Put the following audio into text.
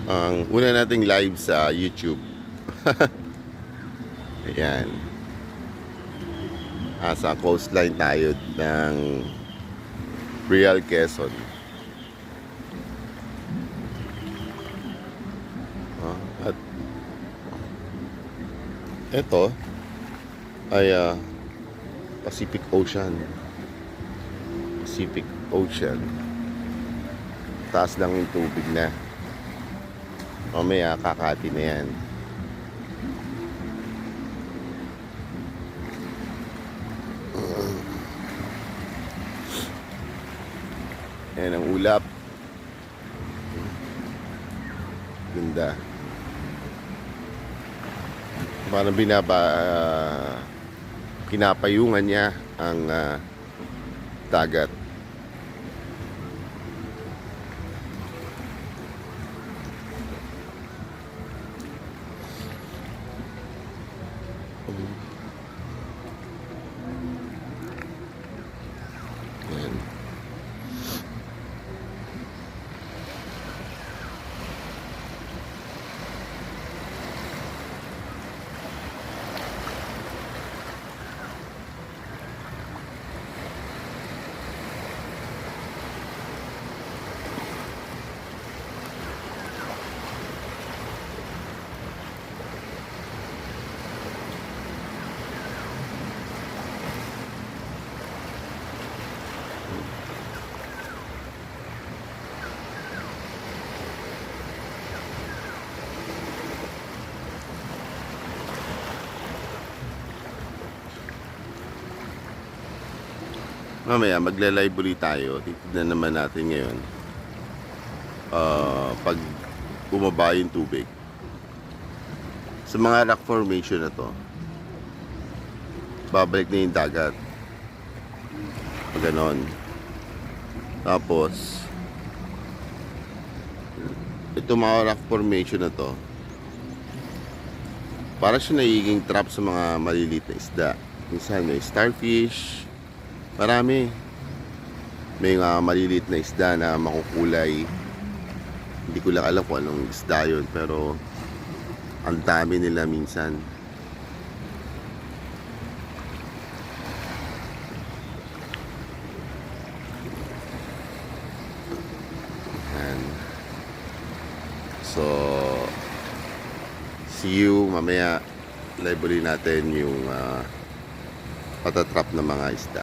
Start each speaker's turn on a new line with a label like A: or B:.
A: Ang una nating live sa YouTube. Ayan. Sa coastline tayo ng Real Quezon. At ito ay Pacific Ocean. Pacific Ocean. Taas lang yung tubig na. Mamaya kakati na yan. Ayan ang ulap. Ganda. Parang pinapayungan niya ang dagat. Ayan. Mamaya magla-live ulit tayo. Titignan naman natin ngayon pag bumaba yung tubig sa mga rock formation na to. Babalik na yung dagat. Ganon. Tapos ito mga rock formation na to, para siya nagiging trap sa mga maliliit na isda. Minsan may starfish. Marami. May mga maliliit na isda na makukulay. Hindi ko lang alam kung anong isda yun, pero ang dami nila minsan. Ayan. So, see you mamaya. Live ulit natin yung patatrap ng mga isda.